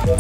आज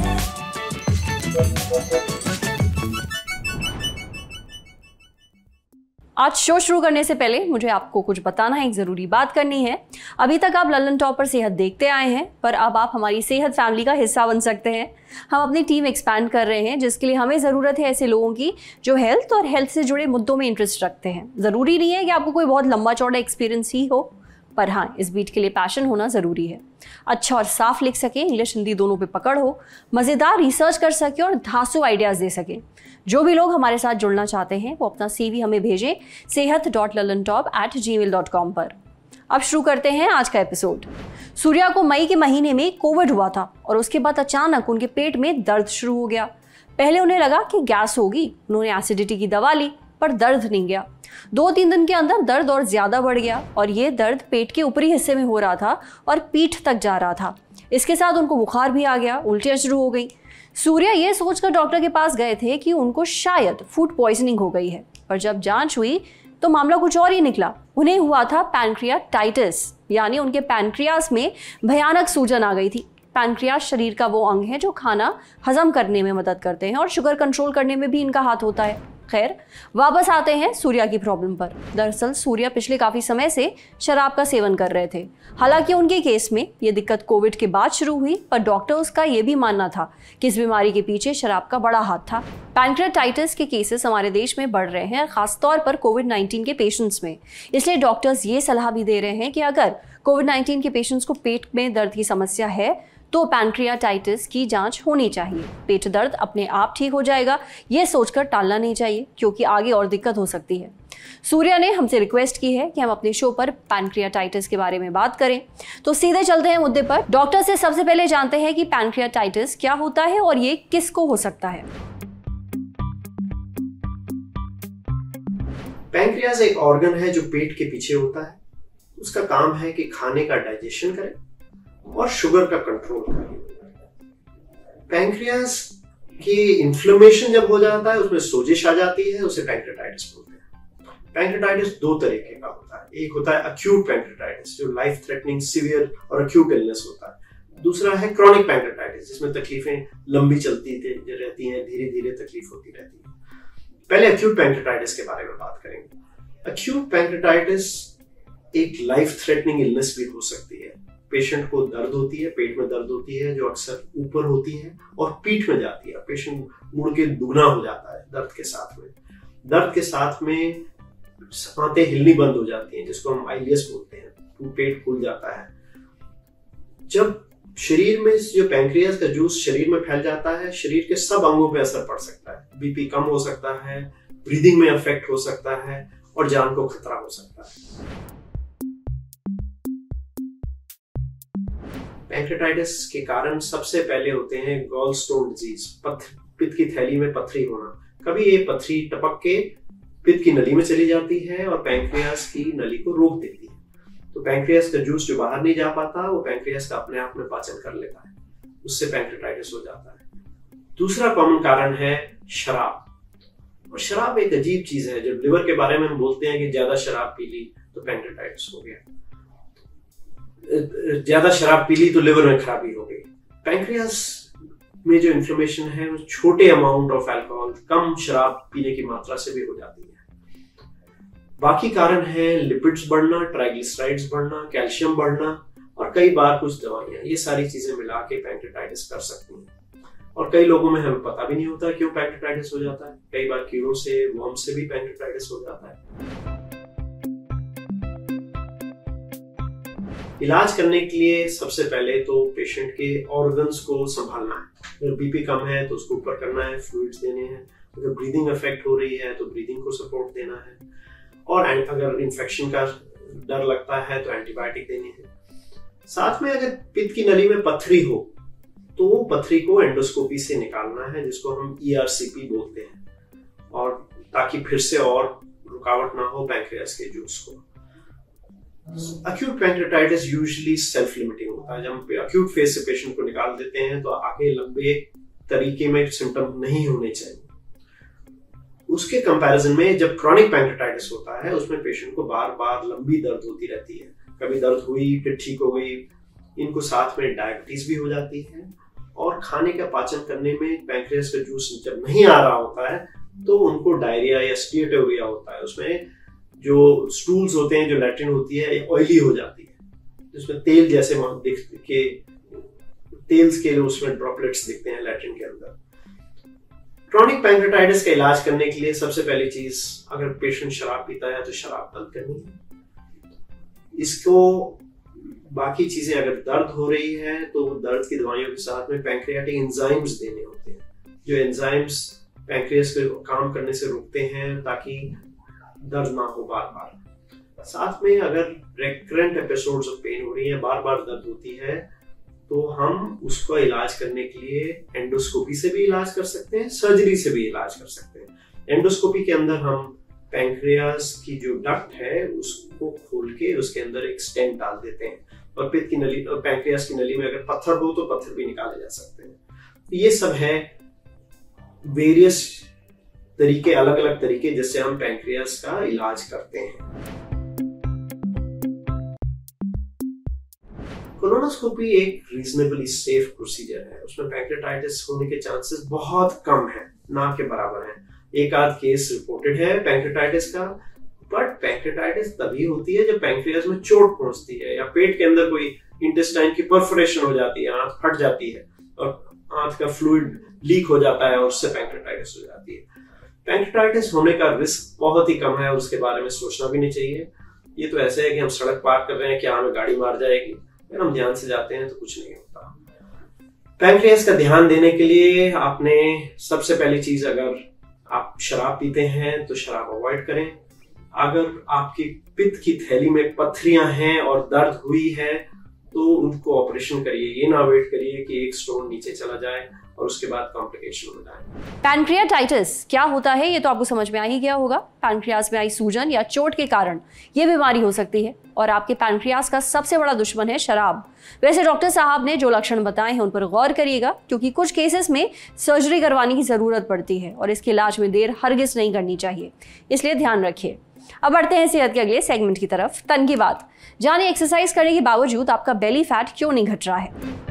शो शुरू करने से पहले मुझे आपको कुछ बताना है, एक ज़रूरी बात करनी है। अभी तक आप लल्लन टॉप पर सेहत देखते आए हैं, पर अब आप हमारी सेहत फैमिली का हिस्सा बन सकते हैं। हम अपनी टीम एक्सपैंड कर रहे हैं, जिसके लिए हमें ज़रूरत है ऐसे लोगों की जो हेल्थ और हेल्थ से जुड़े मुद्दों में इंटरेस्ट रखते हैं। ज़रूरी नहीं है कि आपको कोई बहुत लंबा चौड़ा एक्सपीरियंस ही हो, पर हाँ, इस बीट के लिए पैशन होना ज़रूरी है। अच्छा और साफ लिख सके, इंग्लिश हिंदी दोनों पे पकड़ हो, मज़ेदार रिसर्च कर सके और धांसू आइडियाज़ दे सके। जो भी लोग हमारे साथ जुड़ना चाहते हैं वो अपना CV हमें भेजें sehat.lallantop@gmail.com पर। अब शुरू करते हैं आज का एपिसोड। सूर्या को मई के महीने में कोविड हुआ था और उसके बाद अचानक उनके पेट में दर्द शुरू हो गया। पहले उन्हें लगा कि गैस होगी, उन्होंने एसिडिटी की दवा ली, पर दर्द नहीं गया। 2-3 दिन के अंदर दर्द और ज़्यादा बढ़ गया और ये दर्द पेट के ऊपरी हिस्से में हो रहा था और पीठ तक जा रहा था। इसके साथ उनको बुखार भी आ गया, उल्टियाँ शुरू हो गई। सूर्या ये सोचकर डॉक्टर के पास गए थे कि उनको शायद फूड पॉइजनिंग हो गई है, पर जब जांच हुई तो मामला कुछ और ही निकला। उन्हें हुआ था पैनक्रियाटाइटिस, यानी उनके पैनक्रियास में भयानक सूजन आ गई थी। पैनक्रियास शरीर का वो अंग है जो खाना हजम करने में मदद करते हैं और शुगर कंट्रोल करने में भी इनका हाथ होता है। खैर, वापस आते हैं सूर्या की प्रॉब्लम पर। दरअसल सूर्या पिछले काफ़ी समय से शराब का सेवन कर रहे थे। हालांकि उनके केस में ये दिक्कत कोविड के बाद शुरू हुई, पर डॉक्टर्स का ये भी मानना था कि इस बीमारी के पीछे शराब का बड़ा हाथ था। पैनक्रियाटाइटिस के केसेस हमारे देश में बढ़ रहे हैं, खासतौर पर कोविड-19 के पेशेंट्स में। इसलिए डॉक्टर्स ये सलाह भी दे रहे हैं कि अगर कोविड-19 के पेशेंट्स को पेट में दर्द की समस्या है तो पैनक्रियाटाइटिस की जांच होनी चाहिए। पेट दर्द अपने आप ठीक हो जाएगा, ये सोचकर टालना नहीं चाहिए, क्योंकि आगे और दिक्कत हो सकती है। सूर्या ने हमसे रिक्वेस्ट की है कि हम अपने शो पर पैनक्रियाटाइटिस के बारे में बात करें, तो सीधे चलते हैं मुद्दे पर। डॉक्टर से सबसे पहले जानते हैं कि पैनक्रियाटाइटिस क्या होता है और ये किसको हो सकता है। पैनक्रियास एक ऑर्गन है जो पेट के पीछे होता है। उसका काम है कि खाने का डाइजेशन करे और शुगर का कंट्रोल करे। पैनक्रियास की इन्फ्लेमेशन जब हो जाता है, उसमें सोजिश आ जाती है, उसे पैनक्रियाटाइटिस बोलते हैं। पैनक्रियाटाइटिस 2 तरीके का होता है। एक होता है अक्यूट पैनक्रियाटाइटिस, जो लाइफ थ्रेटनिंग, सीवियर और अक्यूट इलनेस होता है। दूसरा है क्रॉनिक पैनक्रियाटाइटिस, जिसमें तकलीफें लंबी चलती रहती हैं, धीरे धीरे तकलीफ होती रहती है। पहले अक्यूट पैनक्रियाटाइटिस के बारे में बात करेंगे। अक्यूट पैनक्रियाटाइटिस एक लाइफ थ्रेटनिंग इलनेस भी हो सकती है। पेशेंट को दर्द होती है, पेट में दर्द होती है, जो अक्सर ऊपर होती है और पीठ में जाती है। पेशेंट मुड़ के दुगना हो जाता है दर्द के साथ में। दर्द के साथ में सांसें हिलनी बंद हो जाती हैं, जिसको हम आईबिएस बोलते हैं। पेट फूल जाता है। जब शरीर में जो पैनक्रियास का जूस शरीर में फैल जाता है, शरीर के सब अंगों पे असर पड़ सकता है। बीपी कम हो सकता है, ब्रीदिंग में अफेक्ट हो सकता है और जान को खतरा हो सकता है। पैनक्रियाटाइटिस के कारण सबसे पहले होते हैं गॉल स्टोन डिजीज, पित्त की थैली में पथरी होना। कभी ये पथरी टपक के पित्त की नली में चली जाती है और पैनक्रियास की नली को रोक देती है। तो पैनक्रियास का जूस जो बाहर नहीं जा पाता, वो पैनक्रियास का अपने आप में पाचन कर लेता है, उससे पैनक्रियाटाइटिस हो जाता है। दूसरा कॉमन कारण है शराब। और शराब एक अजीब चीज है। जब लिवर के बारे में हम बोलते हैं कि ज्यादा शराब पी ली तो पैनक्रियाटाइटिस हो गया, ज्यादा शराब पी ली तो लिवर में खराबी हो गई। पैनक्रियास में जो इन्फ्लेमेशन है वो छोटे अमाउंट ऑफ अल्कोहल, कम शराब पीने की मात्रा से भी हो जाती है। बाकी कारण है लिपिड्स बढ़ना, ट्राइग्लिसराइड्स बढ़ना, कैल्शियम बढ़ना और कई बार कुछ दवाइयां। ये सारी चीजें मिला के पैनक्रियाटाइटिस कर सकती हैं। और कई लोगों में हमें पता भी नहीं होता क्यों पैनक्रियाटाइटिस हो जाता है। कई बार कीड़ों से, वर्म से भी पैनक्रियाटाइटिस हो जाता है। इलाज करने के लिए सबसे पहले तो पेशेंट के ऑर्गन्स को संभालना है। अगर बीपी कम है तो उसको ऊपर करना है, फ्लूइड्स देने हैं। अगर ब्रीदिंग अफेक्ट हो रही है तो ब्रीदिंग को सपोर्ट देना है। और अगर इन्फेक्शन का डर लगता है तो एंटीबायोटिक देनी है। साथ में अगर पित्त की नली में पथरी हो तो वो पथरी को एंडोस्कोपी से निकालना है, जिसको हम ERCP बोलते हैं, और ताकि फिर से और रुकावट ना हो पैनक्रियास के जूस को। Acute pancreatitis usually self limiting होता है। जब हम अक्यूट फेज से पेशेंट को निकाल देते हैं तो आगे लंबे तरीके में सिम्टम नहीं होने चाहिए। उसके कंपैरिजन में जब क्रॉनिक पैनक्रियाटाइटिस होता है, उसमें पेशेंट को बार बार लंबी दर्द होती रहती है। कभी दर्द हुई फिर ठीक हो गई। इनको साथ में डायबिटीज भी हो जाती है और और खाने का पाचन करने में पैंक्रियास का जूस जब नहीं आ रहा होता है तो उनको डायरिया या स्टीएटोरिया होता है। उसमें जो स्टूल्स होते हैं, जो लैट्रिन होती है, ऑयली हो जाती है, जिसमें तेल जैसे तेल्स के उसमें ड्रॉपलेट्स दिखते हैं लैट्रिन के अंदर। क्रॉनिक पैंक्रेटाइटिस का इलाज करने के लिए सबसे पहली चीज, अगर पेशेंट शराब पीता है तो शराब बंद करनी है। इसको बाकी चीजें, अगर दर्द हो रही है तो दर्द की दवाइयों के साथ में पैंक्रियाटिक एंजाइम्स देने होते हैं, जो एंजाइम्स पैंक्रियास को काम करने से रोकते हैं ताकि दर्द ना हो बार बार। साथ में अगर रेकरेंट एपिसोड्स ऑफ पेन हो रही है, बार बार दर्द होती है, तो हम उसका इलाज करने के लिए एंडोस्कोपी से भी इलाज कर सकते हैं, सर्जरी से भी इलाज कर सकते हैं। एंडोस्कोपी के अंदर हम पैंक्रियास की जो डक्ट है उसको खोल के उसके अंदर एक स्टेंट डाल देते हैं और पित्त की नली, पैंक्रियास की नली में अगर पत्थर हो तो पत्थर भी निकाले जा सकते हैं। ये सब है वेरियस तरीके, अलग अलग तरीके जिससे हम पैंक्रियास का इलाज करते हैं। कोलोनोस्कोपी एक रीजनेबली सेफ प्रोसीजर है। उसमें पैंक्रेटाइटिस होने के चांसेस बहुत कम है, ना के बराबर है। एक आध केस रिपोर्टेड है पैंक्रेटाइटिस का, बट पैंक्रेटाइटिस तभी होती है जब पैंक्रियास में चोट पहुंचती है या पेट के अंदर कोई इंटेस्टाइन की परफोरेशन हो जाती है, आंत फट जाती है और आंत का फ्लूइड लीक हो जाता है और उससे पैंक्रेटाइटिस हो जाती है। पैंक्रेटाइटिस होने का रिस्क बहुत ही कम है और उसके बारे में सोचना भी नहीं चाहिए। ये तो ऐसे है कि हम सड़क पार कर रहे हैं, क्या हमें गाड़ी मार जाएगी, अगर हम ध्यान से जाते हैं तो कुछ नहीं होता। पैंक्रियास का ध्यान देने के लिए आपने सबसे पहली चीज, अगर आप शराब पीते हैं तो शराब अवॉइड करें। अगर आपकी पित्त की थैली में पत्थरियां हैं और दर्द हुई है तो उनको ऑपरेशन करिए। ये ना वेट करिए कि एक स्टोन नीचे चला जाए और उसके बाद कॉम्प्लिकेशन हो जाए। पैंक्रियाटाइटिस क्या होता है ये तो आपको समझ में आ ही गया होगा। पैंक्रियास में आई सूजन या चोट के कारण ये बीमारी हो सकती है और आपके पैंक्रियास का सबसे बड़ा दुश्मन है शराब। वैसे डॉक्टर साहब ने जो लक्षण बताए हैं उन पर गौर करिएगा, क्योंकि कुछ केसेस में सर्जरी करवाने की जरूरत पड़ती है और इसके इलाज में देर हरगिज नहीं करनी चाहिए, इसलिए ध्यान रखिए। अब बढ़ते हैं सेहत के अगले सेगमेंट की तरफ, तन की बात। जानिए एक्सरसाइज करने के बावजूद आपका बेली फैट क्यों नहीं घट रहा है।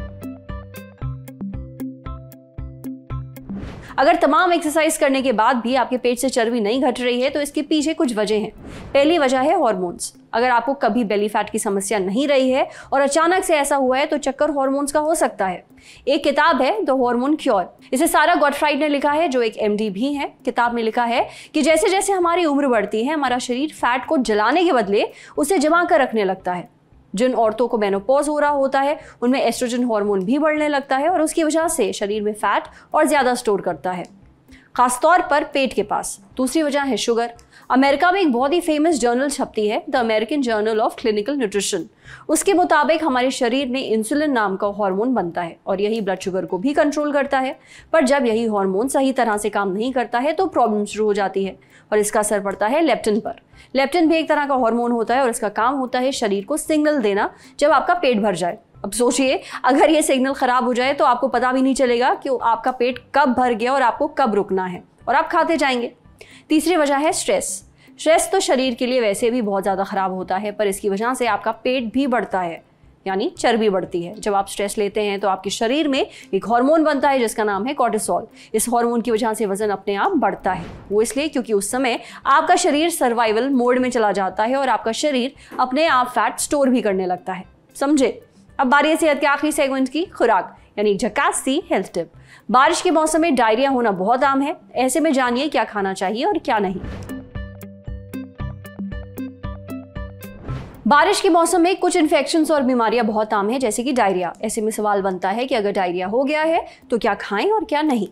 अगर तमाम एक्सरसाइज करने के बाद भी आपके पेट से चर्बी नहीं घट रही है तो इसके पीछे कुछ वजह हैं। पहली वजह है हार्मोन्स। अगर आपको कभी बेली फैट की समस्या नहीं रही है और अचानक से ऐसा हुआ है तो चक्कर हार्मोन्स का हो सकता है। एक किताब है द हार्मोन क्योर, इसे सारा गॉटफ्राइड ने लिखा है जो एक MD भी है। किताब में लिखा है कि जैसे जैसे हमारी उम्र बढ़ती है हमारा शरीर फैट को जलाने के बदले उसे जमा कर रखने लगता है। जिन औरतों को मेनोपॉज हो रहा होता है उनमें एस्ट्रोजन हार्मोन भी बढ़ने लगता है और उसकी वजह से शरीर में फैट और ज़्यादा स्टोर करता है, खासतौर पर पेट के पास। दूसरी वजह है शुगर। अमेरिका में एक बहुत ही फेमस जर्नल छपती है the American journal of clinical nutrition. उसके मुताबिक हमारे शरीर में इंसुलिन नाम का हार्मोन बनता है और यही ब्लड शुगर को भी कंट्रोल करता है। पर जब यही हार्मोन सही तरह से काम नहीं करता है तो प्रॉब्लम शुरू हो जाती है और इसका असर पड़ता है लेप्टिन पर। लेप्टिन भी एक तरह का हार्मोन होता है और इसका काम होता है शरीर को सिग्नल देना जब आपका पेट भर जाए। अब सोचिए, अगर ये सिग्नल खराब हो जाए तो आपको पता भी नहीं चलेगा कि आपका पेट कब भर गया और आपको कब रुकना है और आप खाते जाएंगे। तीसरी वजह है स्ट्रेस। स्ट्रेस तो शरीर के लिए वैसे भी बहुत ज़्यादा खराब होता है, पर इसकी वजह से आपका पेट भी बढ़ता है, यानी चर्बी बढ़ती है। जब आप स्ट्रेस लेते हैं तो आपके शरीर में एक हार्मोन बनता है जिसका नाम है कॉर्टिसोल। इस हार्मोन की वजह से वजन अपने आप बढ़ता है। वो इसलिए क्योंकि उस समय आपका शरीर सर्वाइवल मोड में चला जाता है और आपका शरीर अपने आप फैट स्टोर भी करने लगता है। समझे? अब बारी है सेहत के आखिरी सेगमेंट की, खुराक, यानी झकास सी हेल्थ टिप। बारिश के मौसम में डायरिया होना बहुत आम है। ऐसे में जानिए क्या खाना चाहिए और क्या नहीं। बारिश के मौसम में कुछ इन्फेक्शंस और बीमारियां बहुत आम है, जैसे कि डायरिया। ऐसे में सवाल बनता है कि अगर डायरिया हो गया है तो क्या खाएं और क्या नहीं।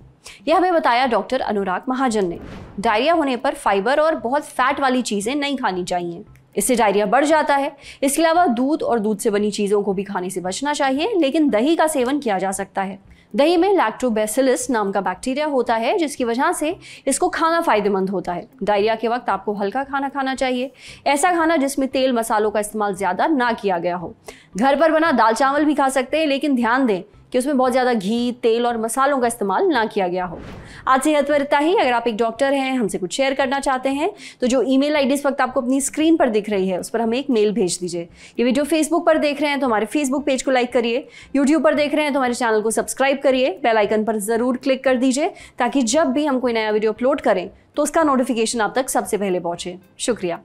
यह हमें बताया डॉक्टर अनुराग महाजन ने। डायरिया होने पर फाइबर और बहुत फैट वाली चीजें नहीं खानी चाहिए, इससे डायरिया बढ़ जाता है। इसके अलावा दूध और दूध से बनी चीज़ों को भी खाने से बचना चाहिए, लेकिन दही का सेवन किया जा सकता है। दही में लैक्टोबैसिलस नाम का बैक्टीरिया होता है जिसकी वजह से इसको खाना फायदेमंद होता है। डायरिया के वक्त आपको हल्का खाना खाना चाहिए, ऐसा खाना जिसमें तेल मसालों का इस्तेमाल ज़्यादा ना किया गया हो। घर पर बना दाल चावल भी खा सकते हैं, लेकिन ध्यान दें कि उसमें बहुत ज़्यादा घी, तेल और मसालों का इस्तेमाल ना किया गया हो। आज सेहत पर इतना ही। अगर आप एक डॉक्टर हैं, हमसे कुछ शेयर करना चाहते हैं तो जो ईमेल आईडी इस वक्त आपको अपनी स्क्रीन पर दिख रही है उस पर हमें एक मेल भेज दीजिए। ये वीडियो फेसबुक पर देख रहे हैं तो हमारे फेसबुक पेज को लाइक करिए, यूट्यूब पर देख रहे हैं तो हमारे चैनल को सब्सक्राइब करिए, बेल आइकन पर जरूर क्लिक कर दीजिए ताकि जब भी हम कोई नया वीडियो अपलोड करें तो उसका नोटिफिकेशन आप तक सबसे पहले पहुंचे। शुक्रिया।